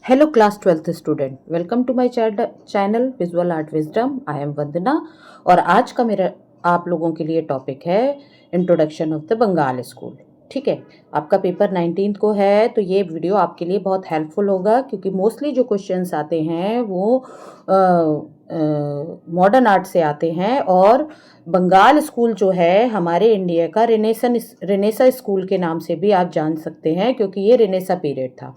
Hello class 12th student, welcome to my channel Visual Art Wisdom. I am वंदना और आज का मेरा आप लोगों के लिए टॉपिक है introduction of the Bengal school. ठीक है, आपका पेपर 19 को है तो ये वीडियो आपके लिए बहुत हेल्पफुल होगा क्योंकि मोस्टली जो क्वेश्चंस आते हैं वो मॉडर्न आर्ट से आते हैं और बंगाल स्कूल जो है हमारे इंडिया का रेनेसा स्कूल के नाम से भी आप जान सकते हैं क्योंकि ये रेनेसा पीरियड था।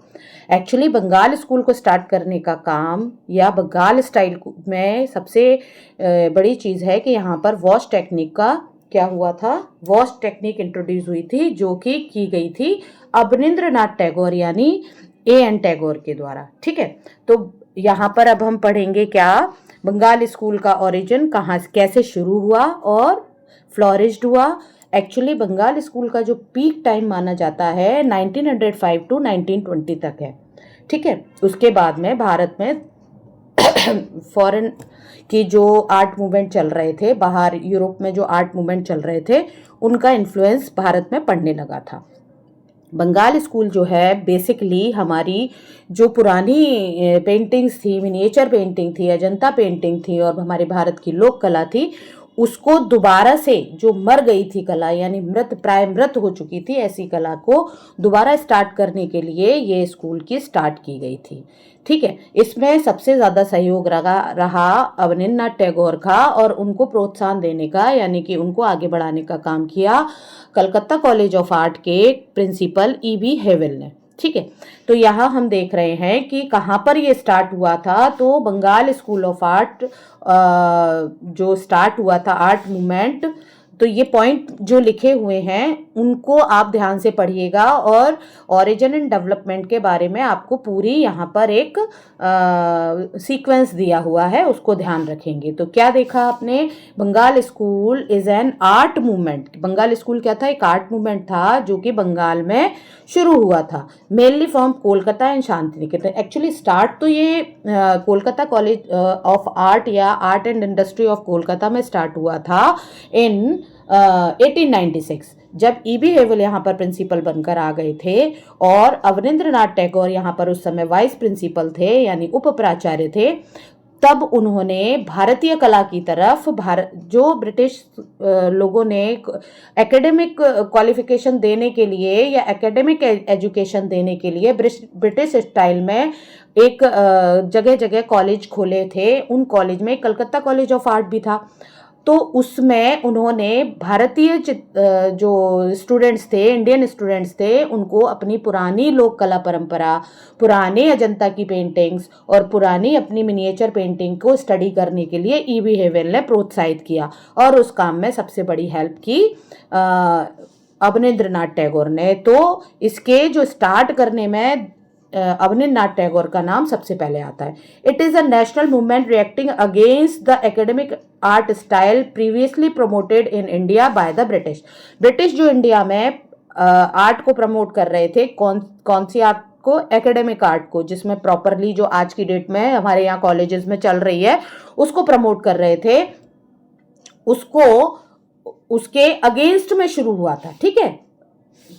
एक्चुअली बंगाल स्कूल को स्टार्ट करने का काम या बंगाल स्टाइल में सबसे बड़ी चीज़ है कि यहाँ पर वॉश टेक्निक का क्या हुआ था, वॉश टेक्निक इंट्रोड्यूस हुई थी जो कि की गई थी अवनींद्रनाथ टैगोर यानी A.N. टैगोर के द्वारा। ठीक है, तो यहाँ पर अब हम पढ़ेंगे क्या बंगाल स्कूल का ओरिजिन कहाँ कैसे शुरू हुआ और फ्लोरिश्ड हुआ। एक्चुअली बंगाल स्कूल का जो पीक टाइम माना जाता है 1905 टू 1920 तक है। ठीक है, उसके बाद में भारत में फॉरेन की जो आर्ट मूवमेंट चल रहे थे, बाहर यूरोप में जो आर्ट मूवमेंट चल रहे थे उनका इन्फ्लुएंस भारत में पड़ने लगा था। बंगाल स्कूल जो है बेसिकली हमारी जो पुरानी पेंटिंग्स थी, मिनिएचर पेंटिंग थी, अजंता पेंटिंग थी और हमारे भारत की लोक कला थी उसको दोबारा से जो मर गई थी कला यानी मृत हो चुकी थी ऐसी कला को दोबारा स्टार्ट करने के लिए ये स्कूल की स्टार्ट की गई थी। ठीक है, इसमें सबसे ज़्यादा सहयोग रहा अवनींद्रनाथ टैगोर का और उनको प्रोत्साहन देने का यानी कि उनको आगे बढ़ाने का काम किया कलकत्ता कॉलेज ऑफ आर्ट के प्रिंसिपल E.B. हेवल ने। ठीक है, तो यहाँ हम देख रहे हैं कि कहाँ पर ये स्टार्ट हुआ था। तो बंगाल स्कूल ऑफ आर्ट जो स्टार्ट हुआ था आर्ट मूवमेंट, तो ये पॉइंट जो लिखे हुए हैं उनको आप ध्यान से पढ़िएगा और ओरिजिन एंड डेवलपमेंट के बारे में आपको पूरी यहाँ पर एक सीक्वेंस दिया हुआ है उसको ध्यान रखेंगे। तो क्या देखा आपने, Bengal school is an art movement. Bengal school क्या था, एक आर्ट मूवमेंट था जो कि बंगाल में शुरू हुआ था mainly from Kolkata and Shanti Niketan. Actually start तो ये कोलकाता कॉलेज ऑफ आर्ट या art and industry of Kolkata में स्टार्ट हुआ था इन 1896 जब E.B. हेवल यहाँ पर प्रिंसिपल बनकर आ गए थे और अवनींद्रनाथ टैगोर यहाँ पर उस समय वाइस प्रिंसिपल थे यानी उप प्राचार्य थे। तब उन्होंने भारतीय कला की तरफ जो ब्रिटिश लोगों ने एकेडमिक क्वालिफिकेशन देने के लिए या एकेडमिक एजुकेशन देने के लिए ब्रिटिश स्टाइल में एक जगह जगह कॉलेज खोले थे। उन कॉलेज में कलकत्ता कॉलेज ऑफ आर्ट भी था। तो उसमें उन्होंने भारतीय जो स्टूडेंट्स थे, इंडियन स्टूडेंट्स थे, उनको अपनी पुरानी लोक कला परंपरा, पुराने अजंता की पेंटिंग्स और पुरानी अपनी मिनिएचर पेंटिंग को स्टडी करने के लिए E.B. हेवल ने प्रोत्साहित किया और उस काम में सबसे बड़ी हेल्प की अवनींद्रनाथ टैगोर ने। तो इसके जो स्टार्ट करने में अवनींद्रनाथ टैगोर का नाम सबसे पहले आता है। It is a national movement reacting against the academic art style previously promoted in India by the British जो इंडिया में आर्ट को प्रमोट कर रहे थे, कौन सी आर्ट को, एकेडमिक आर्ट को, जिसमें प्रॉपरली जो आज की डेट में हमारे यहाँ कॉलेजेस में चल रही है उसको प्रमोट कर रहे थे, उसको उसके अगेंस्ट में शुरू हुआ था। ठीक है,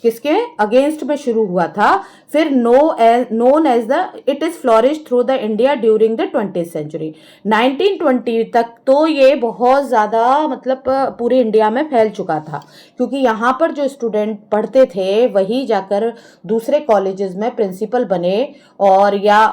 किसके अगेंस्ट में शुरू हुआ था। फिर known as the it is flourish through the India during the 20th century. 1920 तक तो ये बहुत ज़्यादा मतलब पूरे इंडिया में फैल चुका था क्योंकि यहाँ पर जो स्टूडेंट पढ़ते थे वही जाकर दूसरे कॉलेजेस में प्रिंसिपल बने और या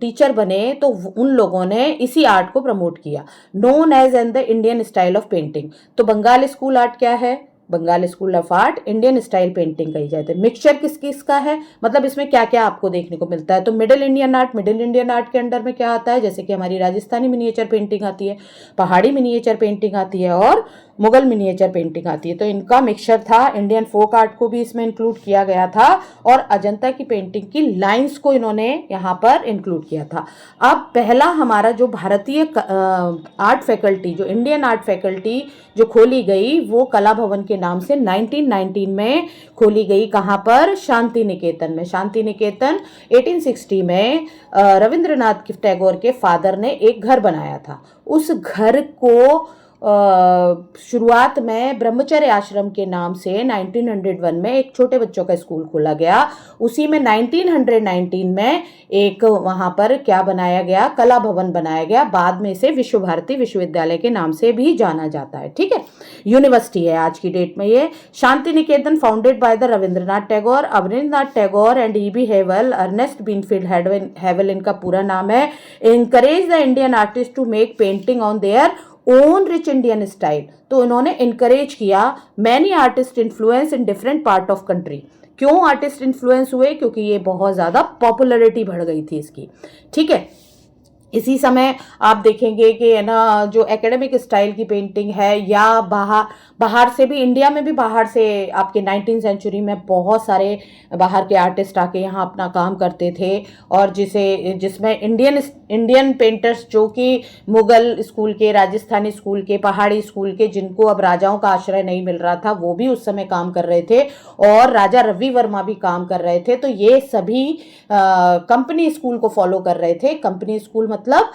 टीचर बने, तो उन लोगों ने इसी आर्ट को प्रमोट किया known as an the Indian style of painting. तो बंगाल स्कूल आर्ट क्या है, Bengal school of art Indian style painting कही जाती है। मिक्सचर किस किस का है, मतलब इसमें क्या क्या आपको देखने को मिलता है। तो मिडिल इंडियन आर्ट के अंडर में क्या आता है, जैसे कि हमारी राजस्थानी मिनिएचर पेंटिंग आती है, पहाड़ी मिनिएचर पेंटिंग आती है और मुगल मिनिएचर पेंटिंग आती है। तो इनका मिक्सचर था। इंडियन फोक आर्ट को भी इसमें इंक्लूड किया गया था और अजंता की पेंटिंग की लाइंस को इन्होंने यहाँ पर इंक्लूड किया था। अब पहला हमारा जो भारतीय आर्ट फैकल्टी, जो इंडियन आर्ट फैकल्टी जो खोली गई वो कला भवन के नाम से 1919 में खोली गई। कहाँ पर, शांति निकेतन में। शांति निकेतन 1860 में रविंद्रनाथ टैगोर के फादर ने एक घर बनाया था। उस घर को शुरुआत में ब्रह्मचर्य आश्रम के नाम से 1901 में एक छोटे बच्चों का स्कूल खोला गया। उसी में 1919 में एक वहाँ पर क्या बनाया गया, कला भवन बनाया गया। बाद में इसे विश्व भारती विश्वविद्यालय के नाम से भी जाना जाता है। ठीक है, यूनिवर्सिटी है आज की डेट में ये। Shantiniketan founded by the Rabindranath Tagore, Abanindranath Tagore and E.B. Havell, Ernest Binfield Havell इनका पूरा नाम है। encourage the Indian artists to make painting on their own rich Indian style। तो इन्होंने encourage किया many artists influence in different part of country। क्यों artist influence हुए? क्योंकि ये बहुत ज़्यादा पॉपुलैरिटी बढ़ गई थी इसकी। ठीक है, इसी समय आप देखेंगे कि है ना, जो एकेडमिक स्टाइल की पेंटिंग है या बाहर से भी, इंडिया में भी बाहर से आपके 19वीं सेंचुरी में बहुत सारे बाहर के आर्टिस्ट आके यहाँ अपना काम करते थे। और जिसमें इंडियन पेंटर्स जो कि मुगल स्कूल के, राजस्थानी स्कूल के, पहाड़ी स्कूल के, जिनको अब राजाओं का आश्रय नहीं मिल रहा था, वो भी उस समय काम कर रहे थे। और राजा रवि वर्मा भी काम कर रहे थे। तो ये सभी कंपनी स्कूल को फॉलो कर रहे थे। कंपनी स्कूल मतलब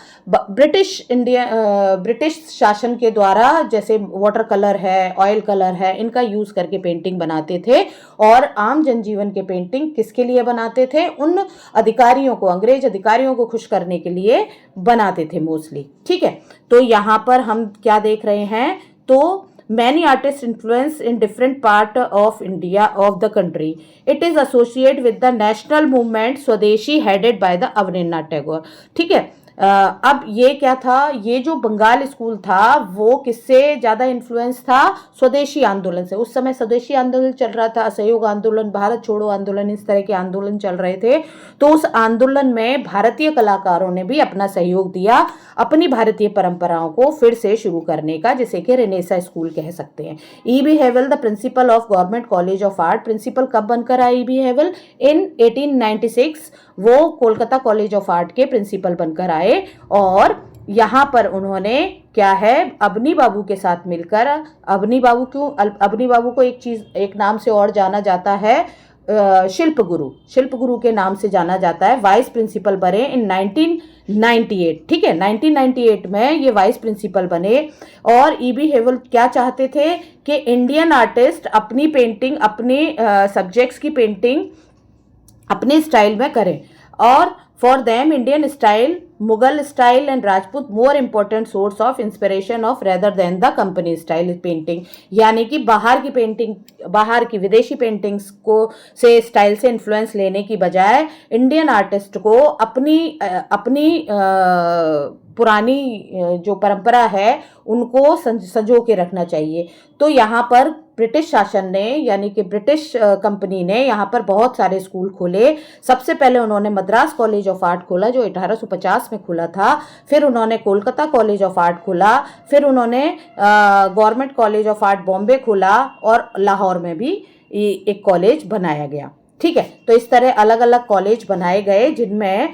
ब्रिटिश शासन के द्वारा, जैसे वाटर कलर है, ऑयल कलर है, इनका यूज करके पेंटिंग बनाते थे। और आम जनजीवन के पेंटिंग किसके लिए बनाते थे? उन अधिकारियों को, अंग्रेज अधिकारियों को खुश करने के लिए बनाते थे मोस्टली। ठीक है, तो यहाँ पर हम क्या देख रहे हैं? तो many artists influence in different part of India of the country। It is associated with the national movement Swadeshi headed by the Avanindra Tagore। ठीक है, अब ये क्या था? ये जो बंगाल स्कूल था वो किससे ज़्यादा इन्फ्लुएंस था? स्वदेशी आंदोलन से। उस समय स्वदेशी आंदोलन चल रहा था, असहयोग आंदोलन, भारत छोड़ो आंदोलन, इस तरह के आंदोलन चल रहे थे। तो उस आंदोलन में भारतीय कलाकारों ने भी अपना सहयोग दिया, अपनी भारतीय परंपराओं को फिर से शुरू करने का, जिसे कि रेनेसा स्कूल कह सकते हैं। E.B. Havell the principal of government college of art. Principal कब बनकर आए E.B. हेवल? इन 1896 वो कोलकाता कॉलेज ऑफ आर्ट के प्रिंसिपल बनकर आए। और यहाँ पर उन्होंने क्या है, अबनी बाबू के साथ मिलकर, अबनी बाबू क्यों, अबनी बाबू को एक नाम से और जाना जाता है, शिल्प गुरु के नाम से जाना जाता है। वाइस प्रिंसिपल बने इन 1998। ठीक है, 1998 में ये वाइस प्रिंसिपल बने। और E.B. हेवल क्या चाहते थे कि इंडियन आर्टिस्ट अपनी पेंटिंग, अपने सब्जेक्ट्स की पेंटिंग अपने स्टाइल में करें। और for them Indian style, Mughal style and Rajput more important source of inspiration of rather than the company style painting. यानी कि बाहर की पेंटिंग, बाहर की विदेशी पेंटिंग्स को से स्टाइल से इन्फ्लुएंस लेने की बजाय इंडियन आर्टिस्ट को अपनी पुरानी जो परंपरा है उनको संजो के रखना चाहिए। तो यहाँ पर ब्रिटिश शासन ने, यानी कि ब्रिटिश कंपनी ने यहाँ पर बहुत सारे स्कूल खोले। सबसे पहले उन्होंने मद्रास कॉलेज ऑफ आर्ट खोला जो 1850 में खुला था। फिर उन्होंने कोलकाता कॉलेज ऑफ आर्ट खोला। फिर उन्होंने government college of art Bombay खोला। और लाहौर में भी एक कॉलेज बनाया गया। ठीक है, तो इस तरह अलग अलग कॉलेज बनाए गए, जिनमें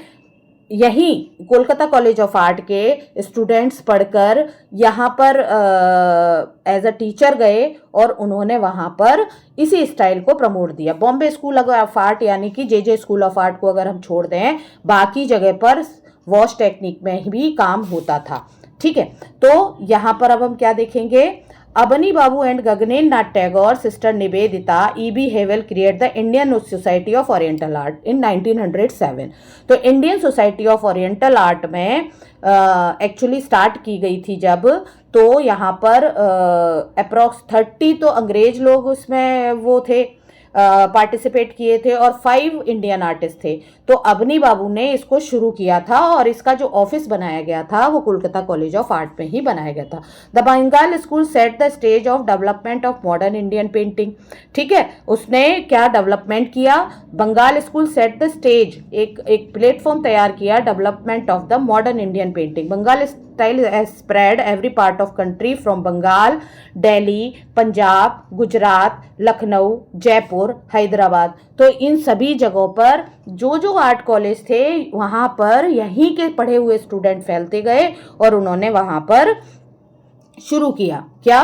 यहीं कोलकाता कॉलेज ऑफ आर्ट के स्टूडेंट्स पढ़कर यहाँ पर एज अ टीचर गए और उन्होंने वहाँ पर इसी स्टाइल को प्रमोट दिया। बॉम्बे स्कूल ऑफ आर्ट यानी कि जे स्कूल ऑफ आर्ट को अगर हम छोड़ दें, बाकी जगह पर वॉश टेक्निक में भी काम होता था। ठीक है, तो यहाँ पर अब हम क्या देखेंगे? Abani Babu and Gaganendra Nath Tagore, sister Nivedita, E.B. Havell create the Indian society of oriental art in 1907। तो Indian society of oriental art में एक्चुअली स्टार्ट की गई थी जब, तो यहाँ पर अप्रॉक्स 30 तो अंग्रेज लोग उसमें वो थे, पार्टिसिपेट किए थे, और 5 इंडियन आर्टिस्ट थे। तो अबनी बाबू ने इसको शुरू किया था और इसका जो ऑफिस बनाया गया था वो कोलकाता कॉलेज ऑफ आर्ट में ही बनाया गया था। The Bengal school set the stage of development of modern Indian painting. ठीक है, उसने क्या डेवलपमेंट किया? Bengal school set the stage, एक प्लेटफॉर्म तैयार किया development of the modern Indian painting. Bengal style has spread every part of country from Bengal, Delhi, Punjab, Gujarat, Lucknow, Jaipur, Hyderabad. तो इन सभी जगहों पर जो आर्ट कॉलेज थे वहाँ पर यहीं के पढ़े हुए स्टूडेंट फैलते गए और उन्होंने वहाँ पर शुरू किया क्या?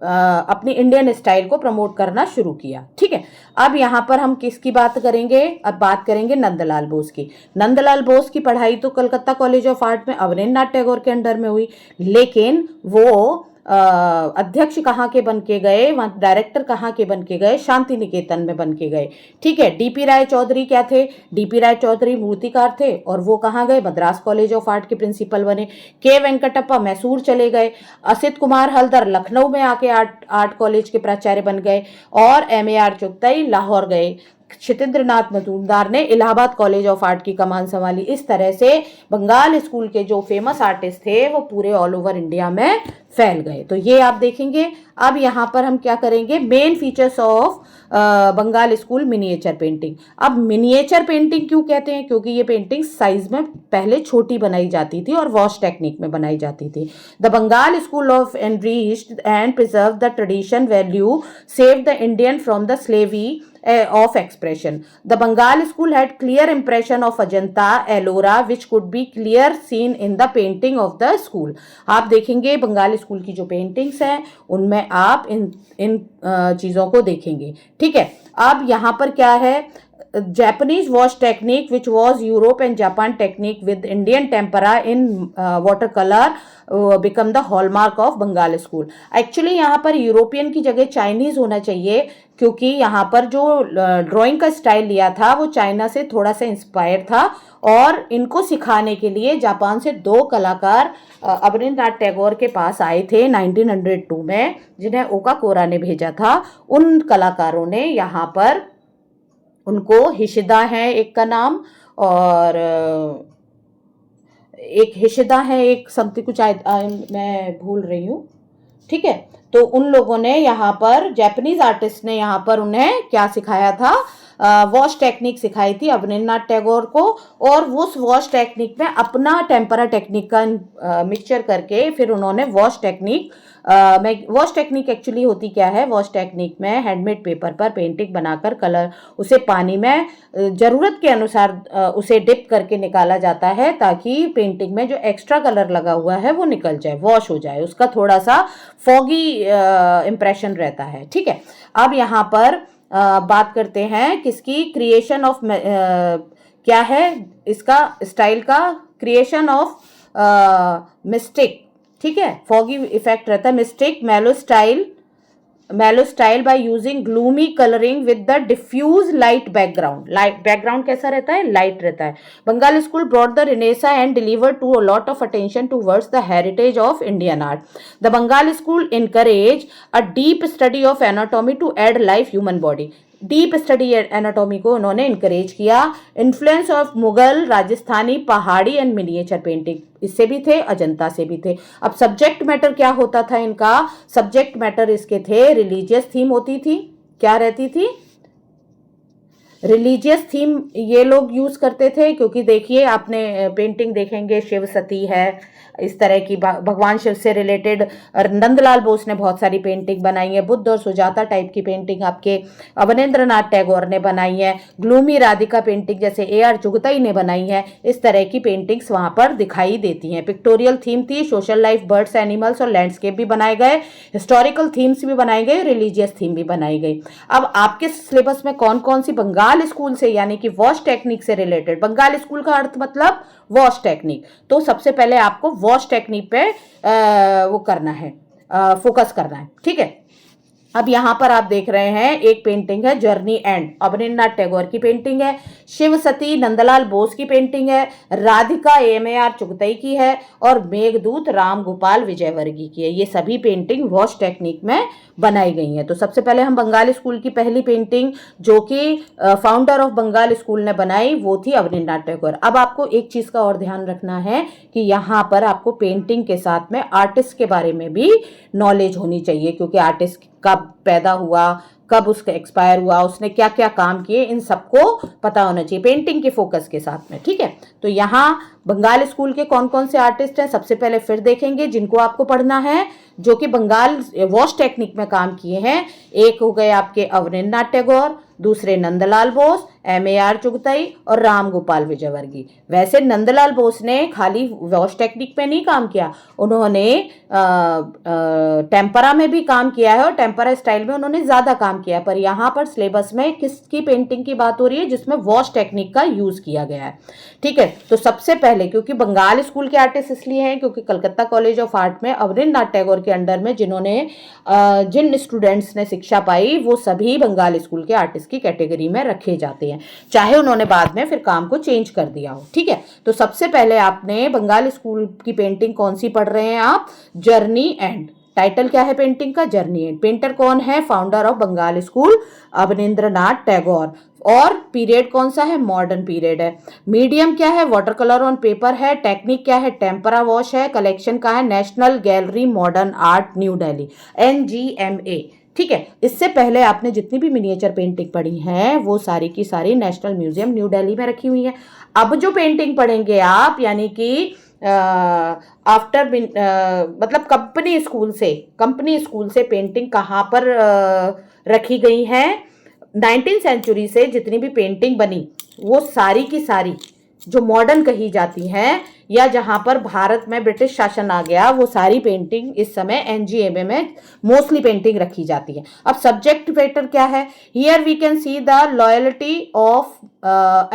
अपनी इंडियन स्टाइल को प्रमोट करना शुरू किया। ठीक है, अब यहाँ पर हम किसकी बात करेंगे? अब बात करेंगे नंदलाल बोस की। नंदलाल बोस की पढ़ाई तो कलकत्ता कॉलेज ऑफ आर्ट में अवनींद्रनाथ टैगोर के अंडर में हुई, लेकिन वो अध्यक्ष कहाँ के बन के गए, वहाँ डायरेक्टर कहाँ के बन के गए, शांति निकेतन में बन के गए। ठीक है। डीपी राय चौधरी क्या थे? डीपी राय चौधरी मूर्तिकार थे और वो कहाँ गए? मद्रास कॉलेज ऑफ आर्ट के प्रिंसिपल बने। के वेंकटप्पा मैसूर चले गए। असित कुमार हल्दर लखनऊ में आके आर्ट कॉलेज के प्राचार्य बन गए और एम.ए.आर. चुगताई लाहौर गए। क्षितेंद्र नाथ मजूमदार ने इलाहाबाद कॉलेज ऑफ आर्ट की कमान संभाली। इस तरह से बंगाल स्कूल के जो फेमस आर्टिस्ट थे वो पूरे ऑल ओवर इंडिया में फैल गए। तो ये आप देखेंगे। अब यहाँ पर हम क्या करेंगे? Main features of Bengal school miniature painting. अब मिनिएचर पेंटिंग क्यों कहते हैं? क्योंकि ये पेंटिंग साइज में पहले छोटी बनाई जाती थी और वॉश टेक्निक में बनाई जाती थी। The Bengal school of enriched and preserve the tradition value, save the Indian from the slavery of expression. The Bengal school had clear impression of Ajanta, Ellora, which could be clear seen in the painting of the school. आप देखेंगे Bengal school की जो paintings हैं उनमें आप इन चीज़ों को देखेंगे। ठीक है। अब यहाँ पर क्या है? Japanese wash technique, which was Europe and Japan technique with Indian tempera in watercolor, become the hallmark of Bengal school. Actually यहाँ पर यूरोपियन की जगह चाइनीज होना चाहिए, क्योंकि यहाँ पर जो ड्राइंग का स्टाइल लिया था वो चाइना से थोड़ा सा इंस्पायर था और इनको सिखाने के लिए जापान से 2 कलाकार अवनींद्रनाथ टैगोर के पास आए थे 1902 में, जिन्हें ओकाकोरा ने भेजा था। उन कलाकारों ने यहाँ पर उनको हिशिदा है एक का नाम, और एक हिशिदा है, एक समथिंग कुछ मैं भूल रही हूँ। ठीक है। तो उन लोगों ने यहाँ पर, जापानीज आर्टिस्ट ने यहाँ पर उन्हें क्या सिखाया था? वॉश टेक्निक सिखाई थी अवनींद्रनाथ टैगोर को, और उस वॉश टेक्निक में अपना टेम्परा टेक्निक का मिक्सचर करके फिर उन्होंने वॉश टेक्निक एक्चुअली होती क्या है? वॉश टेक्निक में हैंडमेड पेपर पर पेंटिंग बनाकर कलर उसे पानी में ज़रूरत के अनुसार उसे डिप करके निकाला जाता है, ताकि पेंटिंग में जो एक्स्ट्रा कलर लगा हुआ है वो निकल जाए, वॉश हो जाए, उसका थोड़ा सा फॉगी इम्प्रेशन रहता है। ठीक है। अब यहाँ पर बात करते हैं किसकी? क्रिएशन ऑफ क्या है इसका स्टाइल का? Creation of mystic. ठीक है। फॉगी इफेक्ट रहता है। Mystic mellow style by using gloomy colouring with the diffuse light background. Light background कैसा रहता है? लाइट रहता है। Bengal school brought the renaissance and deliver to a lot of attention towards the heritage of Indian art. The Bengal school encourage a deep study of anatomy to add life human body. Deep study anatomy को उन्होंने encourage किया। Influence of Mughal, Rajasthani, पहाड़ी and miniature painting, इससे भी थे, अजंता से भी थे। अब सब्जेक्ट मैटर क्या होता था इनका? सब्जेक्ट मैटर इसके थे, रिलीजियस थीम होती थी। क्या रहती थी? रिलीजियस थीम ये लोग यूज करते थे, क्योंकि देखिए आपने पेंटिंग देखेंगे, शिव सती है, इस तरह की भगवान शिव से रिलेटेड नंदलाल बोस ने बहुत सारी पेंटिंग बनाई है। बुद्ध और सुजाता टाइप की पेंटिंग आपके अवनींद्रनाथ टैगोर ने बनाई है। ग्लूमी राधिका पेंटिंग जैसे A.R. चुगताई ने बनाई है। इस तरह की पेंटिंग्स वहाँ पर दिखाई देती हैं। पिक्टोरियल थीम थी, सोशल लाइफ, बर्ड्स, एनिमल्स और लैंडस्केप भी बनाए गए, हिस्टोरिकल थीम्स भी बनाई गई, रिलीजियस थीम भी बनाई गई। अब आपके सिलेबस में कौन कौन सी बंगाल स्कूल से यानी कि वॉश टेक्निक से रिलेटेड, बंगाल स्कूल का अर्थ मतलब वॉश टेक्निक, तो सबसे पहले आपको वॉश टेक्निक पे वो करना है, फोकस करना है। ठीक है। अब यहाँ पर आप देख रहे हैं एक पेंटिंग है जर्नी एंड, अवनींद्रनाथ टैगोर की पेंटिंग है। शिव सती नंदलाल बोस की पेंटिंग है। राधिका A.M.A.R. चुगताई की है और मेघदूत राम गोपाल विजयवर्गीय की है। ये सभी पेंटिंग वॉश टेक्निक में बनाई गई हैं। तो सबसे पहले हम बंगाल स्कूल की पहली पेंटिंग जो कि फाउंडर ऑफ बंगाल स्कूल ने बनाई वो थी अवनींद्रनाथ टैगोर। अब आपको एक चीज़ का और ध्यान रखना है कि यहाँ पर आपको पेंटिंग के साथ में आर्टिस्ट के बारे में भी नॉलेज होनी चाहिए, क्योंकि आर्टिस्ट कब पैदा हुआ, कब उसका एक्सपायर हुआ, उसने क्या क्या काम किए, इन सबको पता होना चाहिए पेंटिंग के फोकस के साथ में। ठीक है। तो यहाँ बंगाल स्कूल के कौन कौन से आर्टिस्ट हैं सबसे पहले फिर देखेंगे, जिनको आपको पढ़ना है, जो कि बंगाल वॉश टेक्निक में काम किए हैं। एक हो गए आपके अवनींद्रनाथ टैगोर, दूसरे नंदलाल बोस, M.A.R. चुगताई और राम गोपाल विजयवर्गीय। वैसे नंदलाल बोस ने खाली वॉश टेक्निक पे नहीं काम किया, उन्होंने टेम्परा में भी काम किया है और टेम्परा स्टाइल में उन्होंने ज़्यादा काम किया है। पर यहाँ पर सिलेबस में किसकी पेंटिंग की बात हो रही है, जिसमें वॉश टेक्निक का यूज़ किया गया है। ठीक है, तो सबसे पहले, क्योंकि बंगाल स्कूल के आर्टिस्ट इसलिए हैं क्योंकि कलकत्ता कॉलेज ऑफ आर्ट में अवनींद्रनाथ टैगोर के अंडर में जिन स्टूडेंट्स ने शिक्षा पाई वो सभी बंगाल स्कूल के आर्टिस्ट की कैटेगरी में रखे जाते हैं, चाहे उन्होंने बाद में फिर काम को चेंज कर दिया हो। ठीक है, तो सबसे पहले आपने बंगाल स्कूल की पेंटिंग कौन सी पढ़ रहे हैं आप, जर्नी एंड। टाइटल क्या है पेंटिंग का, जर्नी एंड। पेंटर कौन है, founder of Bengal school Abanindranath Tagore. और पीरियड कौन सा है, मॉडर्न पीरियड है। मीडियम क्या है, वाटर कलर ऑन पेपर है। टेक्निक क्या है, टेम्परा वॉश है। कलेक्शन का है national gallery modern art new Delhi, NGMA। ठीक है, इससे पहले आपने जितनी भी मिनिएचर पेंटिंग पढ़ी हैं वो सारी की सारी नेशनल म्यूजियम न्यू दिल्ली में रखी हुई है। अब जो पेंटिंग पढ़ेंगे आप, यानी कि आफ्टर मतलब कंपनी स्कूल से पेंटिंग कहाँ पर रखी गई है, 19th सेंचुरी से जितनी भी पेंटिंग बनी वो सारी की सारी जो मॉडर्न कही जाती हैं या जहां पर भारत में ब्रिटिश शासन आ गया, वो सारी पेंटिंग इस समय NGMA में मोस्टली पेंटिंग रखी जाती है। अब सब्जेक्ट मैटर क्या है, here we can see the loyalty of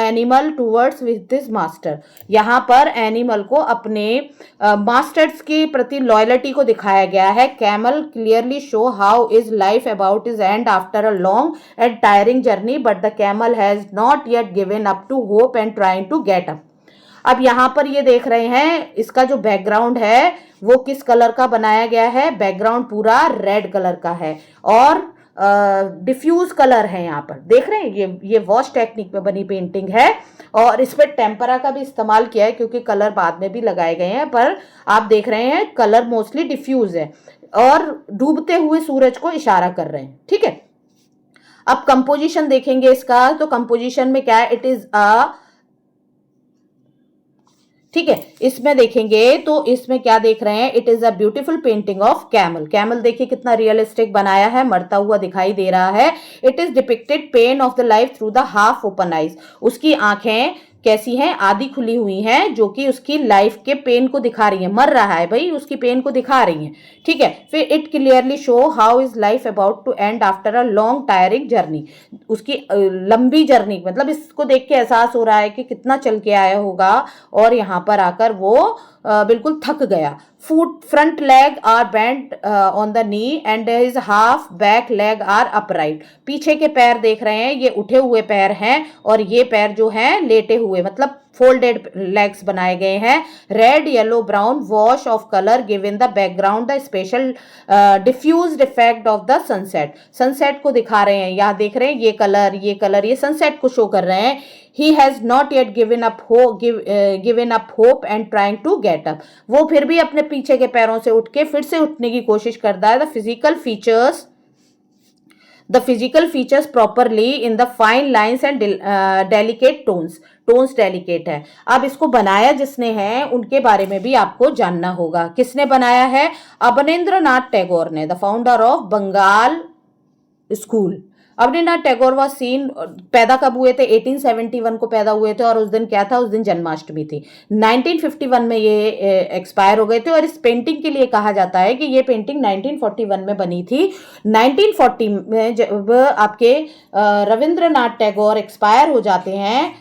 animal towards with this master. यहाँ पर एनिमल को अपने मास्टर्स के प्रति लॉयल्टी को दिखाया गया है। Camel clearly show how is life about is end after a long and tiring journey, but the camel has not yet given up to hope and trying to get up. अब यहाँ पर ये देख रहे हैं, इसका जो बैकग्राउंड है वो किस कलर का बनाया गया है, बैकग्राउंड पूरा रेड कलर का है और डिफ्यूज कलर है। यहाँ पर देख रहे हैं ये वॉश टेक्निक में बनी पेंटिंग है और इस पर टेम्परा का भी इस्तेमाल किया है क्योंकि कलर बाद में भी लगाए गए हैं, पर आप देख रहे हैं कलर मोस्टली डिफ्यूज है और डूबते हुए सूरज को इशारा कर रहे हैं। ठीक है, अब कंपोजिशन देखेंगे इसका, तो कंपोजिशन में क्या है, इट इज ठीक है, इसमें देखेंगे तो इसमें क्या देख रहे हैं, it is a beautiful painting of camel. Camel देखिए कितना रियलिस्टिक बनाया है, मरता हुआ दिखाई दे रहा है। It is depicted pain of the life through the half open eyes. उसकी आंखें कैसी हैं, आधी खुली हुई हैं, जो कि उसकी लाइफ के पेन को दिखा रही है। मर रहा है भाई, उसकी पेन को दिखा रही है। ठीक है, फिर it clearly show how is life about to end after a long tiring journey. उसकी लंबी जर्नी, मतलब इसको देख के एहसास हो रहा है कि कितना चल के आया होगा और यहाँ पर आकर वो बिल्कुल थक गया। Foot front leg are bent on the knee and his half back leg are upright. पीछे के पैर देख रहे हैं, ये उठे हुए पैर हैं और ये पैर जो हैं लेटे हुए, मतलब फोल्डेड लेग्स बनाए गए हैं। Red yellow brown wash off colour give in the background the special diffused effect of the sunset. Sunset को दिखा रहे हैं, यहाँ देख रहे हैं ये कलर ये सनसेट को शो कर रहे हैं। He has not yet given up hope and trying to get up। वो फिर भी अपने पीछे के पैरों से उठ के फिर से उठने की कोशिश करता है। The physical features properly in the fine lines and delicate tones delicate है। अब इसको बनाया जिसने है उनके बारे में भी आपको जानना होगा। किसने बनाया है, अवनींद्रनाथ टैगोर ने, the founder of Bengal school. Abanindranath Tagore was seen, पैदा कब हुए थे, 1871 को पैदा हुए थे और उस दिन क्या था, उस दिन जन्माष्टमी थी। 1951 में ये एक्सपायर हो गए थे और इस पेंटिंग के लिए कहा जाता है कि ये पेंटिंग 1941 में बनी थी। 1940 में जब आपके रविंद्रनाथ टैगोर एक्सपायर हो जाते हैं,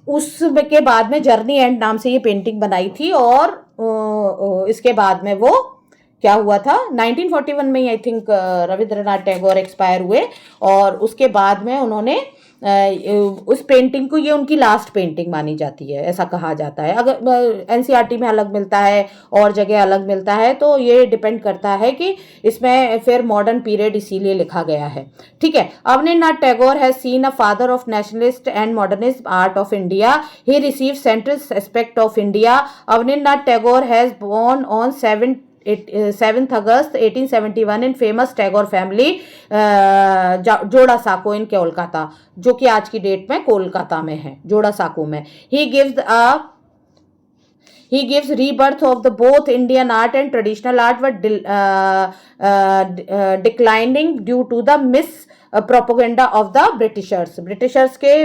उसके बाद में जर्नी एंड नाम से ये पेंटिंग बनाई थी और इसके बाद में वो क्या हुआ था, 1941 में I think Rabindranath Tagore expire हुए और उसके बाद में उन्होंने उस पेंटिंग को, ये उनकी लास्ट पेंटिंग मानी जाती है, ऐसा कहा जाता है। अगर NCERT में अलग मिलता है और जगह अलग मिलता है तो ये डिपेंड करता है कि इसमें फिर मॉडर्न पीरियड इसीलिए लिखा गया है। ठीक है, Abanindranath Tagore has seen a father of nationalist and modernist art of India. He receive central aspect of India. Abanindranath Tagore has born on 7th August 1871 in famous Tagore family जोड़ा साको इन कोलकाता, जो कि आज की डेट में कोलकाता में है, जोड़ा साको में। He gives rebirth of the both Indian art and traditional art, but declining due to the propaganda of the Britishers. Britishers के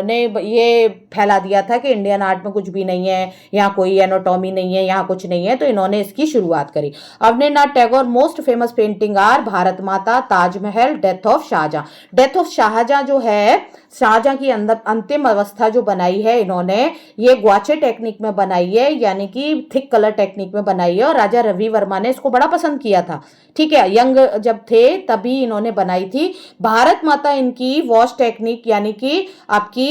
ने ये फैला दिया था कि इंडियन आर्ट में कुछ भी नहीं है, यहाँ कोई एनाटॉमी नहीं है, यहाँ कुछ नहीं है, तो इन्होंने इसकी शुरुआत करी। Abanindranath Tagore most famous painting are Bharat Mata, Taj Mahal, death of Shah Jahan. Death of Shah Jahan जो है, शाहजहां की अंदर अंतिम अवस्था जो बनाई है इन्होंने, ये ग्वाचे टेक्निक में बनाई है, यानी कि थिक कलर टेक्निक में बनाई है, और राजा रवि वर्मा ने इसको बड़ा पसंद किया था। ठीक है, यंग जब थे तभी इन्होंने बनाई थी। भारत माता इनकी वॉश टेक्निक यानी कि आपकी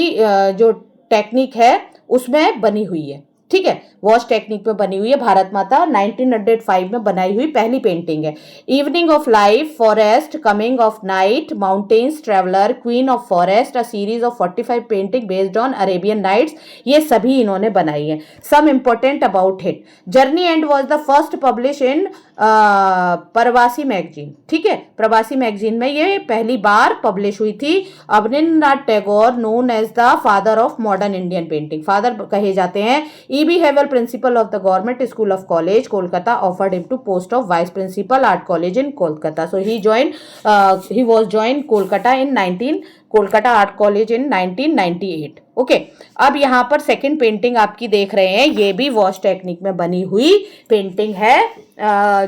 जो टेक्निक है उसमें बनी हुई है। ठीक है, वॉश टेक्निक में बनी हुई है भारत माता, 1905 में बनाई हुई पहली पेंटिंग है। Evening of life, forest, coming of night, mountains, traveller, queen of forest, a series of 45 painting based on Arabian nights, ये सभी इन्होंने बनाई है। Some important about hit, journey and was the first publish in Pravasi magazine. ठीक है, प्रवासी magazine में ये पहली बार पब्लिश हुई थी। Abanindranath Tagore known as the father of modern Indian painting, father कहे जाते हैं। E.B. Havel, principal of the Government School of College, Kolkata, offered him to post of Vice Principal Art College in Kolkata. So he was joined Kolkata in Kolkata Art College in 1998. Okay, अब यहाँ पर second painting आपकी देख रहे हैं, ये भी wash technique में बनी हुई पेंटिंग है,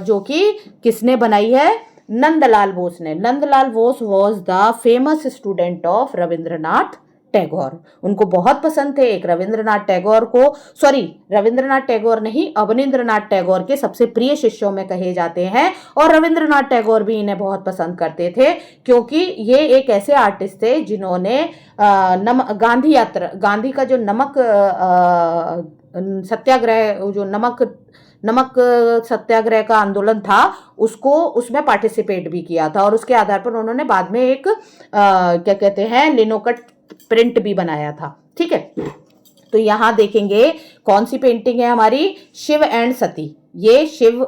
जो कि किसने बनाई है? नंदलाल बोस ने। Nandlal Bose was the famous student of Rabindranath Tagore, उनको बहुत पसंद थे। एक रविंद्रनाथ टैगोर को, सॉरी रविंद्रनाथ टैगोर नहीं, अवनींद्रनाथ टैगोर के सबसे प्रिय शिष्यों में कहे जाते हैं, और रविंद्रनाथ टैगोर भी इन्हें बहुत पसंद करते थे, क्योंकि ये एक ऐसे आर्टिस्ट थे जिन्होंने गांधी का जो नमक सत्याग्रह, जो नमक सत्याग्रह का आंदोलन था, उसको उसमें पार्टिसिपेट भी किया था, और उसके आधार पर उन्होंने बाद में एक क्या कहते हैं, लिनोकट प्रिंट भी बनाया था। ठीक है, तो यहां देखेंगे कौन सी पेंटिंग है हमारी, शिव एंड सती। ये शिव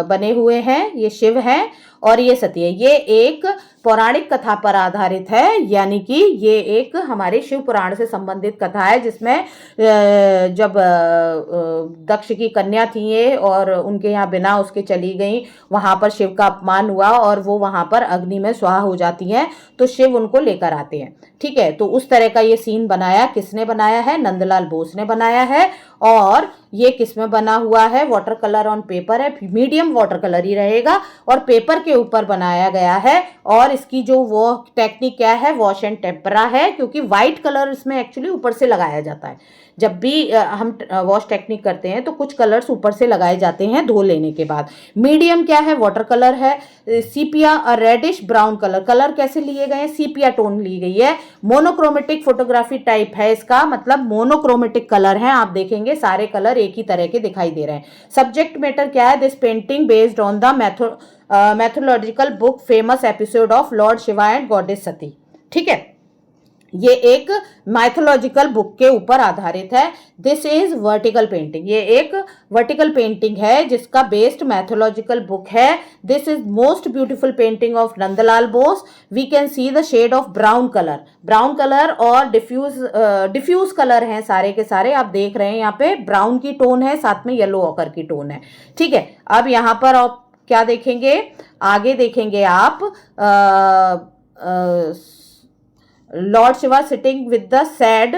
बने हुए हैं, ये शिव हैं और ये सती है। ये एक पौराणिक कथा पर आधारित है, यानी कि ये एक हमारे शिव पुराण से संबंधित कथा है, जिसमें जब दक्ष की कन्या थी ये, और उनके यहाँ बिना उसके चली गई, वहां पर शिव का अपमान हुआ और वो वहां पर अग्नि में स्वाहा हो जाती हैं, तो शिव उनको लेकर आते हैं। ठीक है, तो उस तरह का ये सीन बनाया, किसने बनाया है? नंदलाल बोस ने बनाया है। और ये किसमें बना हुआ है? वाटर कलर ऑन पेपर है, मीडियम वाटर कलर ही रहेगा, और पेपर के ऊपर बनाया गया है। और इसकी जो वो टेक्निक क्या है? वॉश एंड टेम्परा है, क्योंकि व्हाइट कलर इसमें एक्चुअली ऊपर से लगाया जाता है। जब भी हम वॉश टेक्निक करते हैं तो कुछ कलर्स ऊपर से लगाए जाते हैं धो लेने के बाद। मीडियम क्या है? वाटर कलर है। सीपिया रेडिश ब्राउन कलर कैसे लिए गए हैं? सीपिया टोन ली गई है। मोनोक्रोमेटिक फोटोग्राफी टाइप है इसका, मतलब मोनोक्रोमेटिक कलर है। आप देखेंगे सारे कलर एक ही तरह के दिखाई दे रहे हैं। सब्जेक्ट मैटर क्या है? This painting based on the mythological book famous episode of lord Shiva and goddess Sati. ठीक है, ये एक माइथोलॉजिकल बुक के ऊपर आधारित है। दिस इज वर्टिकल पेंटिंग, ये एक वर्टिकल पेंटिंग है जिसका बेस्ड मैथोलॉजिकल बुक है। This is most beautiful painting of Nandalal Bose. We can see the shade of brown colour और डिफ्यूज कलर हैं सारे के सारे। आप देख रहे हैं यहाँ पे ब्राउन की टोन है, साथ में येलो ऑकर की टोन है। ठीक है, अब यहाँ पर आप क्या देखेंगे? आगे देखेंगे आप Lord Shiva sitting with the sad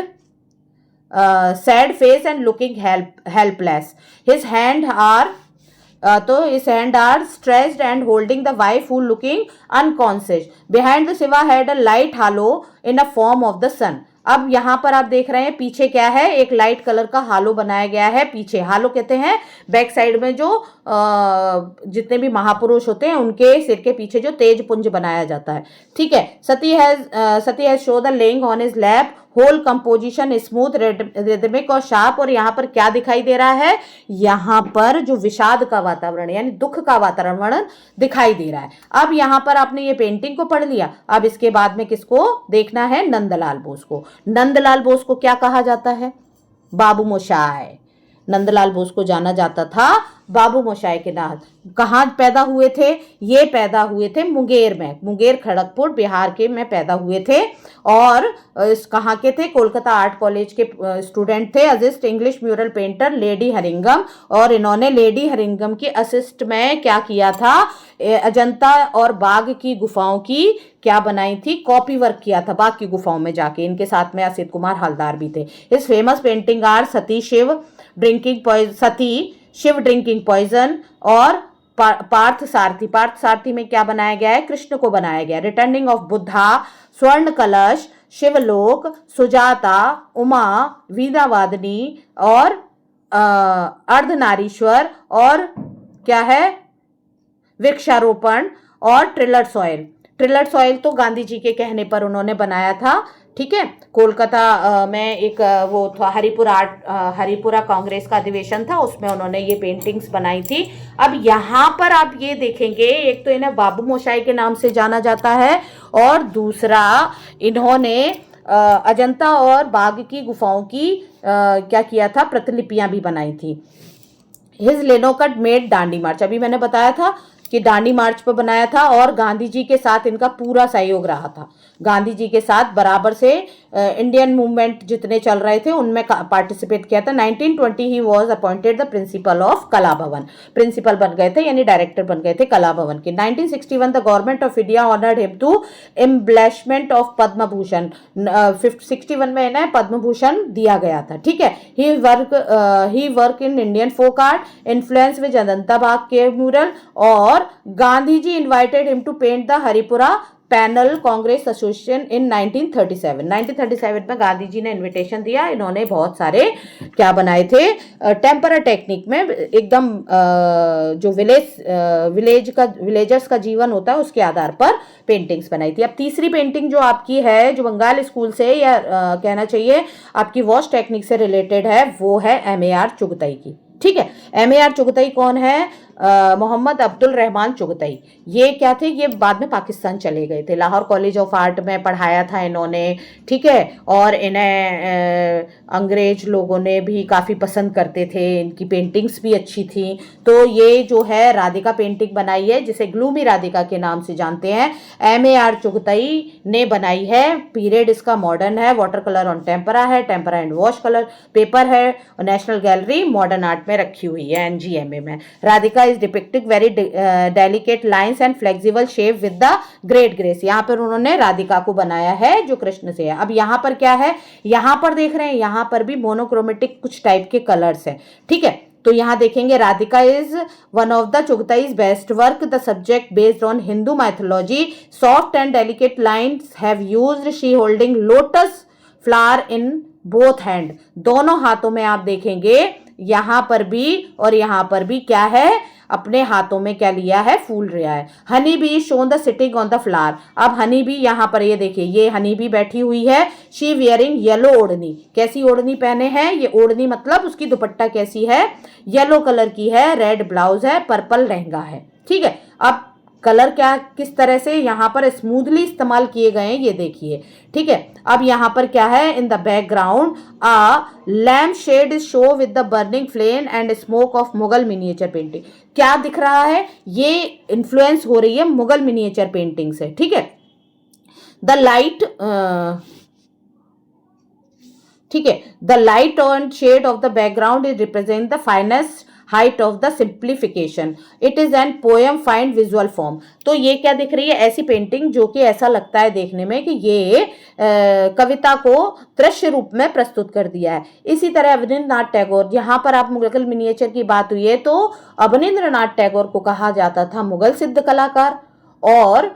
face and looking helpless. His hand are stretched and holding the wife who looking unconscious. Behind the Shiva had a light halo in a form of the sun. अब यहाँ पर आप देख रहे हैं पीछे क्या है? एक लाइट कलर का हालो बनाया गया है पीछे। हालो कहते हैं बैक साइड में जो जितने भी महापुरुष होते हैं उनके सिर के पीछे जो तेज पुंज बनाया जाता है। ठीक है, Sati has show the laying on his lap, whole composition smooth rhythmic और शार्प। और यहाँ पर क्या दिखाई दे रहा है? यहाँ पर जो विषाद का वातावरण यानी दुख का वातावरण दिखाई दे रहा है। अब यहाँ पर आपने ये पेंटिंग को पढ़ लिया, अब इसके बाद में किसको देखना है? नंदलाल बोस को। नंदलाल बोस को क्या कहा जाता है? बाबू मोशाय। नंदलाल बोस को जाना जाता था बाबू मोशाय के नाम। कहाँ पैदा हुए थे? ये पैदा हुए थे मुंगेर में, मुंगेर खड़गपुर बिहार के में पैदा हुए थे। और इस कहाँ के थे? कोलकाता आर्ट कॉलेज के स्टूडेंट थे। Assist English mural painter lady Herringham, और इन्होंने लेडी हरिंगम की असिस्ट में क्या किया था? अजंता और बाघ की गुफाओं की क्या बनाई थी, कॉपी वर्क किया था बाघ की गुफाओं में जाके। इनके साथ में असित कुमार हलदार भी थे। इस famous painting are Sati Shiva drinking poison और पार्थ सारथी। पार्थ सारथी में क्या बनाया गया है, कृष्ण को बनाया गया। रिटर्निंग ऑफ बुद्धा, स्वर्ण कलश, शिवलोक, सुजाता, उमा, वीणावादिनी और अर्धनारीश्वर और क्या है, वृक्षारोपण और ट्रिलर सॉइल। ट्रिलर सॉइल तो गांधी जी के कहने पर उन्होंने बनाया था। ठीक है, कोलकाता में एक वो था हरिपुरा कांग्रेस का अधिवेशन था, उसमें उन्होंने ये पेंटिंग्स बनाई थी। अब यहाँ पर आप ये देखेंगे, एक तो इन्हें बाबू मोशाई के नाम से जाना जाता है और दूसरा इन्होंने अजंता और बाघ की गुफाओं की क्या किया था, प्रतिलिपियां भी बनाई थी। हिज लेनोकट मेड दांडी मार्च, अभी मैंने बताया था कि दांडी मार्च पर बनाया था और गांधी जी के साथ इनका पूरा सहयोग रहा था। गांधी जी के साथ बराबर से इंडियन मूवमेंट जितने चल रहे थे उनमें पार्टिसिपेट किया था। 1920 he was appointed the principal of कला भवन, प्रिंसिपल बन गए थे यानी डायरेक्टर बन गए थे कला भवन के। 1961 the government of India honoured him to embellishment of Padma Bhushan, 61 में इन्हें पद्म भूषण दिया गया था। ठीक है, he work in Indian folk art, influence with Ajanta Bagh के म्यूरल और Gandhi ji invited him to paint the Haripura panel Congress association in 1937। 1937 में गांधी जी ने इनविटेशन दिया। इन्होंने बहुत सारे क्या बनाए थे, टेम्परर टेक्निक में एकदम जो विलेजर्स का जीवन होता है उसके आधार पर पेंटिंग्स बनाई थी। अब तीसरी पेंटिंग जो आपकी है, जो बंगाल स्कूल से या कहना चाहिए आपकी वॉश टेक्निक से रिलेटेड है, वो है M.A.R. चुगताई की। ठीक है, M.A.R. चुगताई कौन है, मोहम्मद अब्दुल रहमान चुगताई। ये क्या थे, ये बाद में पाकिस्तान चले गए थे। लाहौर कॉलेज ऑफ आर्ट में पढ़ाया था इन्होंने। ठीक है, और इन्हें अंग्रेज लोगों ने भी काफ़ी पसंद करते थे, इनकी पेंटिंग्स भी अच्छी थी। तो ये जो है राधिका पेंटिंग बनाई है, जिसे ग्लूमी राधिका के नाम से जानते हैं, M.A.R. चुगताई ने बनाई है। पीरियड इसका मॉडर्न है, वाटर कलर ऑन टेम्परा है, tempera and wash colour paper है और नेशनल गैलरी मॉडर्न आर्ट में रखी हुई है NGMA में। Radhika is depicting very delicate lines and flexible shape with the great grace। यहाँ पर उन्होंने राधिका को बनाया है जो कृष्ण से है। अब यहाँ पर क्या है, यहाँ पर देख रहे हैं, यहाँ पर भी मोनोक्रोमेटिक कुछ टाइप के कलर्स हैं। ठीक है, तो यहाँ देखेंगे Radhika is one of the Chughtai's best work, the subject based on Hindu mythology, soft and delicate lines have used, she holding lotus flower in both hand. दोनों हाथों में आप देखेंगे, यहाँ पर भी और यहाँ पर भी क्या है, अपने हाथों में क्या लिया है, फूल रहा है। Honey be shown the sitting on the flower. अब हनी बी यहाँ पर ये देखिए, ये हनी बी बैठी हुई है। शी वियरिंग येलो ओढ़नी, कैसी ओढ़नी पहने हैं, ये ओढ़नी मतलब उसकी दुपट्टा कैसी है, येलो कलर की है, रेड ब्लाउज है, पर्पल लहंगा है। ठीक है, अब कलर क्या किस तरह से यहाँ पर स्मूथली इस्तेमाल किए गए हैं ये देखिए। ठीक है, अब यहाँ पर क्या है, in the background a lamp shade is show with the burning flame and smoke of Mughal miniature painting. क्या दिख रहा है, ये इन्फ्लुएंस हो रही है मुगल मिनिएचर पेंटिंग से। ठीक है, द लाइट ठीक है, the light and shade of the background is represent the finest height of the simplification, it is an poem find visual form. तो ये क्या दिख रही है, ऐसी पेंटिंग जो कि ऐसा लगता है देखने में कि ये कविता को दृश्य रूप में प्रस्तुत कर दिया है। इसी तरह अवनींद्रनाथ टैगोर, यहाँ पर आप मुगल मिनिएचर की बात हुई है तो अवनींद्रनाथ टैगोर को कहा जाता था मुगल सिद्ध कलाकार, और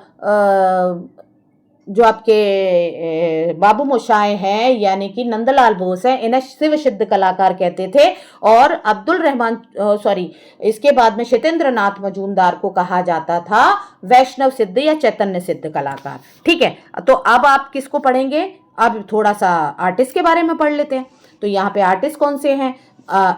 जो आपके बाबू मोशाय हैं यानी कि नंदलाल बोस हैं, इन्हें शिव सिद्ध कलाकार कहते थे। और अब्दुल रहमान इसके बाद में सत्येंद्र नाथ मजूमदार को कहा जाता था वैष्णव सिद्ध या चैतन्य सिद्ध कलाकार। ठीक है, तो अब आप किसको पढ़ेंगे, अब थोड़ा सा आर्टिस्ट के बारे में पढ़ लेते हैं। तो यहाँ पे आर्टिस्ट कौन से हैं,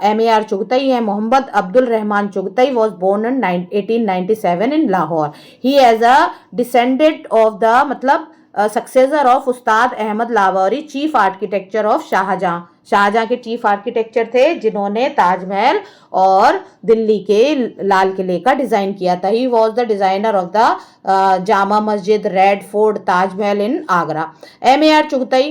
M.A.R. चुगताई है। Mohammad Abdul Rahman Chughtai was born in 1897 in Lahore. He as a descendant of the मतलब successor of Ustad Ahmad Lahori, chief architecture of Shahjahan. Shahjahan के चीफ आर्किटेक्चर थे जिन्होंने ताजमहल और दिल्ली के लाल किले का डिजाइन किया था। He was the designer of the Jama Masjid, red fort, Taj Mahal in Agra. M.A.R. Chughtai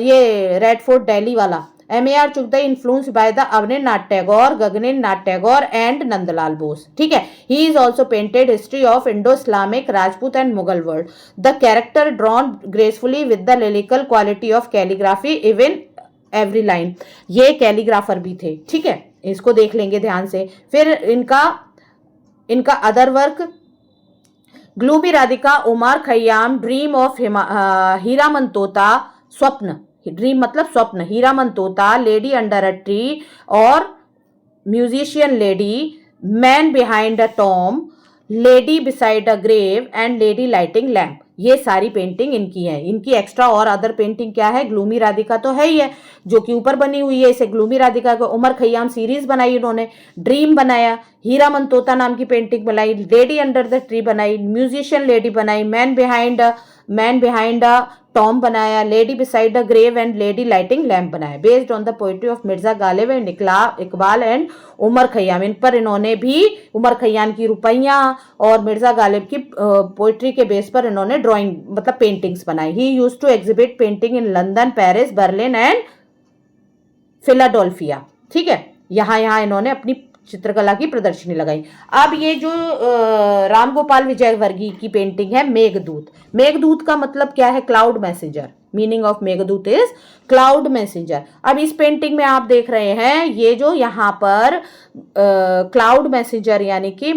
ये रेड फोर्ट दिल्ली वाला, MAR Chughdai influenced by the Avninath Tagore, Gaganinath Tagore and Nandalal Bose. ठीक है. He is also painted history of Indo-Islamic, Rajput and Mughal world. The character drawn gracefully with the lyrical quality of calligraphy, even every line. ये calligrapher भी थे. ठीक है, इसको देख लेंगे ध्यान से. फिर इनका other work, gloomy Radhika, Umar Khayyam, dream of Hiraman tota, स्वप्न, ड्रीम मतलब स्वप्न, Hiraman tota, lady under a tree और musician lady, man behind a tomb, lady beside a grave and lady lighting lamp. ये सारी पेंटिंग इनकी है. इनकी एक्स्ट्रा और अदर पेंटिंग क्या है? ग्लूमी राधिका तो है ही है, जो कि ऊपर बनी हुई है. इसे ग्लूमी राधिका को उमर खयाम सीरीज बनाई इन्होंने, ड्रीम बनाया, हीरामन तोता नाम की पेंटिंग बनाई, लेडी अंडर द ट्री बनाई, म्यूजिशियन लेडी बनाई, मैन बिहाइंड अ टॉम बनाया, lady beside the grave and lady lighting lamp बनाया. Based on the poetry of Mirza Ghalib and Iqbal and Omar Khayyam. इन पर इन्होंने भी उमर खयाम की रुपैया और मिर्जा गालिब की पोइट्री के बेस पर इन्होंने ड्राइंग मतलब पेंटिंग्स बनाई. He used to exhibit painting in London, Paris, Berlin and Philadelphia. ठीक है, यहाँ इन्होंने अपनी चित्रकला की प्रदर्शनी लगाई. अब ये जो राम गोपाल विजयवर्गीय की पेंटिंग है मेघदूत. मेघदूत का मतलब क्या है? Cloud messenger. Meaning of Meghdoot is cloud messenger. अब इस पेंटिंग में आप देख रहे हैं ये जो यहाँ पर क्लाउड मैसेंजर यानी कि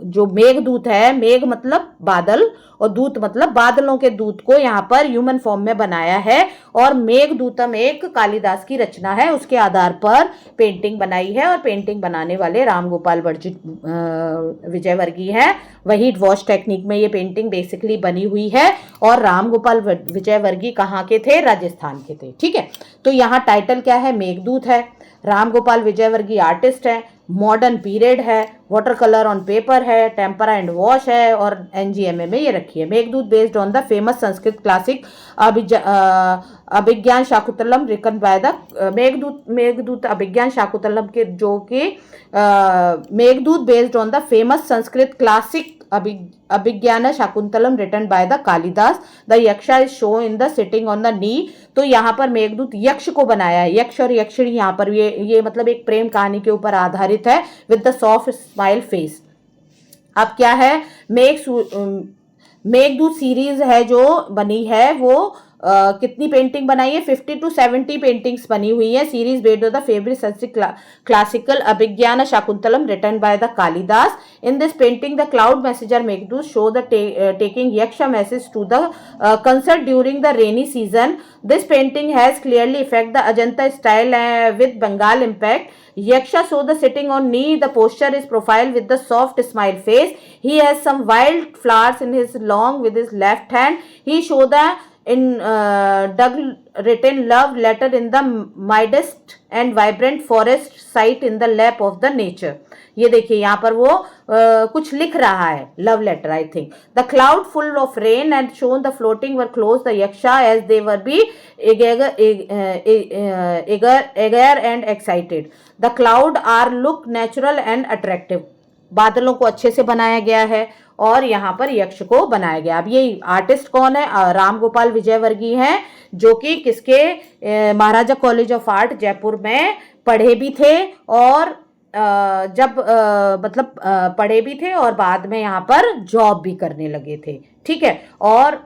जो मेघदूत है, मेघ मतलब बादल और दूत मतलब बादलों के दूत को यहाँ पर ह्यूमन फॉर्म में बनाया है. और मेघदूतम एक कालिदास की रचना है, उसके आधार पर पेंटिंग बनाई है. और पेंटिंग बनाने वाले राम गोपाल विजयवर्गीय हैं. वही वॉश टेक्निक में ये पेंटिंग बेसिकली बनी हुई है. और राम गोपाल विजयवर्गीय कहाँ के थे? राजस्थान के थे. ठीक है, तो यहाँ टाइटल क्या है? मेघदूत है. राम गोपाल विजयवर्गीय आर्टिस्ट है, मॉडर्न पीरियड है, वाटर कलर ऑन पेपर है, टेम्परा एंड वॉश है और NGMA में ये रखी है. Meghdoot based on the famous Sanskrit classic Abhijnana Shakuntalam written by the Meghdoot Abhijnana Shakuntalam के जो कि Meghdoot based on the famous Sanskrit classic Abhijnana Shakuntalam written by the Kalidasa. The Yaksha is show in the sitting on the knee. तो यहाँ पर मेघदूत यक्ष को बनाया है. यक्ष और यक्षिणी यहाँ पर ये मतलब एक प्रेम कहानी के ऊपर आधारित है with the soft smile face. अब क्या है? मेघदूत सीरीज है जो बनी है वो कितनी पेंटिंग बनाई है? 50 to 70 पेंटिंग्स बनी हुई है. Series based on the favourite Sanskrit classical Abhijnana Shakuntalam written by the Kalidasa. In this painting the cloud messenger Meghdoot show the taking Yaksha message to the concert during the rainy season. This painting has clearly affect the Ajanta style with Bengal impact. Yaksha show the sitting on knee. The posture is profile with the soft smile face. He has some wild flowers in his long with his left hand. He show the Doug written love letter in the modest and vibrant forest sight in the lap of the nature. ये देखिए यहाँ पर वो कुछ लिख रहा है, love letter I think. The cloud full of rain and shown the floating were close the Yaksha as they were be eager and excited. The cloud are look natural and attractive. बादलों को अच्छे से बनाया गया है और यहाँ पर यक्ष को बनाया गया. अब ये आर्टिस्ट कौन है? राम गोपाल विजयवर्गीय हैं, जो कि किसके महाराजा कॉलेज ऑफ आर्ट जयपुर में पढ़े भी थे और मतलब पढ़े भी थे और बाद में यहाँ पर जॉब भी करने लगे थे. ठीक है, और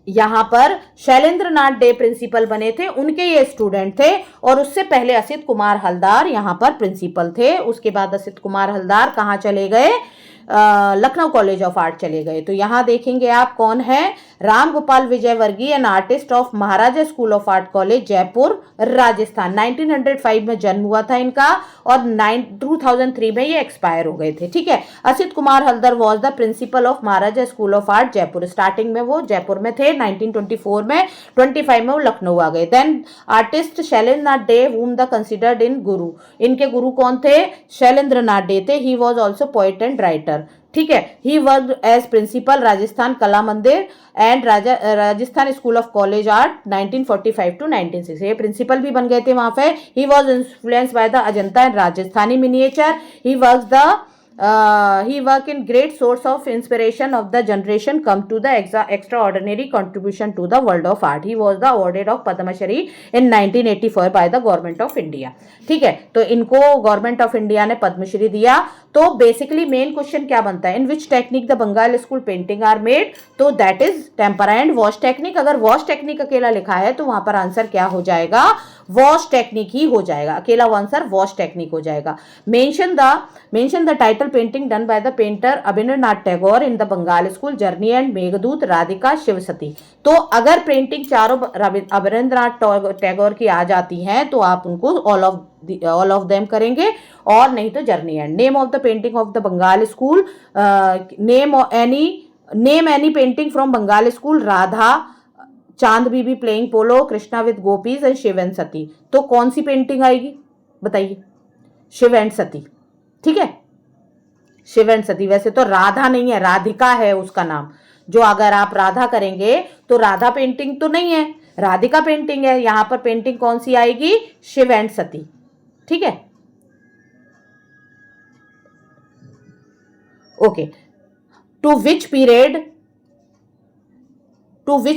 यहाँ पर शैलेंद्र नाथ डे प्रिंसिपल बने थे, उनके ये स्टूडेंट थे. और उससे पहले असित कुमार हलदार यहाँ पर प्रिंसिपल थे. उसके बाद असित कुमार हलदार कहाँ चले गए? लखनऊ कॉलेज ऑफ आर्ट चले गए. तो यहाँ देखेंगे आप कौन है? Ram Gopal Vijayvargiya, an artist of Maharaja school of art college Jaipur Rajasthan. 1905 में जन्म हुआ था इनका और 2003 में ये एक्सपायर हो गए थे. ठीक है, Asit Kumar Haldar was the principal of Maharaja school of art Jaipur. Starting में वो जयपुर में थे 1924 में, 25 में वो लखनऊ आ गए. Then artist Shailendra Nath De whom the considered in गुरु. इनके गुरु कौन थे? शैलेंद्र नाथ डे थे. He was also poet and writer. ठीक है, he worked as principal Rajasthan Kala Mandir and Rajasthan school of college art 1945 to 1960. ये प्रिंसिपल भी बन गए थे वहां पे. He was influenced by the Ajanta and Rajasthani miniature. He works the he work in great source of inspiration of the generation come to the extraordinary contribution to the world of art. He was the awarded of Padma Shri in 1984 by the government of India. ठीक है, तो इनको government of India ने पद्मश्री दिया. तो basically main question क्या बनता है, in which technique the Bengal school painting are made, तो that is tempera and wash technique. अगर वॉश टेक्निक अकेला लिखा है तो वहां पर आंसर क्या हो जाएगा, वॉश टेक्निक ही हो जाएगा, अकेला आंसर वॉश टेक्निक हो जाएगा. Mention the title painting done by the painter Abhinavnath Tagore in the Bengal school, journey end Meghdoot, Radhika, Shivsati. तो अगर पेंटिंग चारों अभिनवनाथ टैगोर की आ जाती हैं तो आप उनको ऑल ऑफ देम करेंगे, और नहीं तो journey end. Name of the painting of the Bengal school, name any painting from Bengal school, Radha, Chand Bibi playing polo, Krishna with gopis and Shiv and Sati. तो कौन सी पेंटिंग आएगी बताइए, शिव एंड सती. ठीक है, शिव एंड सती. वैसे तो राधा नहीं है, राधिका है उसका नाम. जो अगर आप राधा करेंगे तो राधा पेंटिंग तो नहीं है, राधिका पेंटिंग है. यहां पर पेंटिंग कौन सी आएगी, शिव एंड सती. ठीक है, okay. To which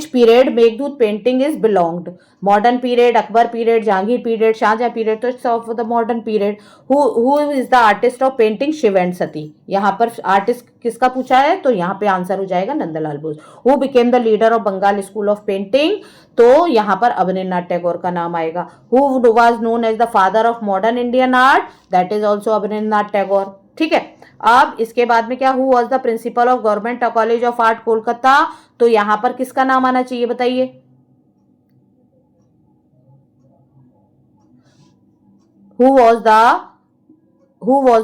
period Meghdoot painting is belonged, modern period, Akbar period, Jahangir period, Shahjahan period. तो it's of the modern period. Who is the artist of painting, Shiv and Sati. यहां पर आर्टिस्ट किसका पूछा है, तो यहां पे आंसर हो जाएगा Nandlal Bose. Who became the leader of Bengal school of painting, तो यहां पर अभिनवनाथ टैगोर का नाम आएगा. Who was known as the father of modern Indian art, that is also Abhinavnath Tagore. ठीक है, अब इसके बाद में क्या, who was the principal of government college of art Kolkata, तो यहां पर किसका नाम आना चाहिए बताइए, who was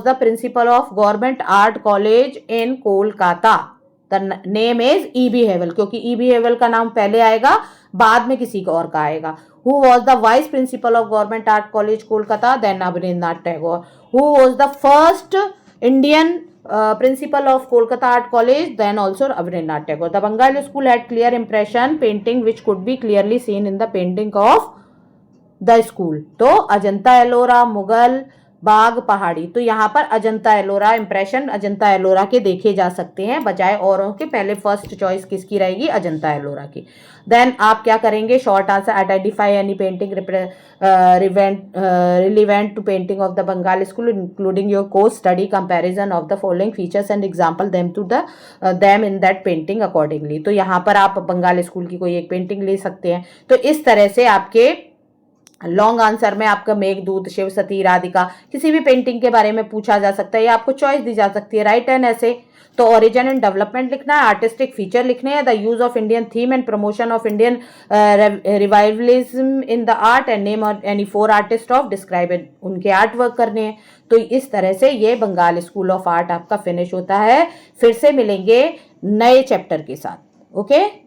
the principal of government art college in Kolkata. The name is E B. Havell, क्योंकि ई.बी. हेवल का नाम पहले आएगा, बाद में किसी और का आएगा. Who was the vice principal of government art college Kolkata, then Abhinavnath Tagore. Who was the first Indian principal of Kolkata Art College, then also Rabindranath Tagore. The Bengal school had clear impression painting which could be clearly seen in the painting of the school. तो अजंता एलोरा, मुगल बाग, पहाड़ी. तो यहाँ पर Ajanta Ellora impression, Ajanta Ellora के देखे जा सकते हैं बजाय औरों के. पहले फर्स्ट चॉइस किसकी रहेगी, अजंता एलोरा की. देन आप क्या करेंगे, short answer, identify any painting relevant to painting of the Bengal school including your course study, comparison of the following features and example them in that painting accordingly. तो यहाँ पर आप बंगाल स्कूल की कोई एक पेंटिंग ले सकते हैं. तो इस तरह से आपके लॉन्ग आंसर में आपका मेघदूत, शिव सती, राधिका किसी भी पेंटिंग के बारे में पूछा जा सकता है या आपको चॉइस दी जा सकती है, राइट एंड ऐसे. तो ओरिजिन एंड डेवलपमेंट लिखना है, आर्टिस्टिक फीचर लिखने हैं, the use of Indian theme and promotion of Indian revivalism in the art and name any 4 artist of describe उनके आर्ट वर्क करने हैं. तो इस तरह से ये बंगाल स्कूल ऑफ आर्ट आपका फिनिश होता है. फिर से मिलेंगे नए चैप्टर के साथ. ओके.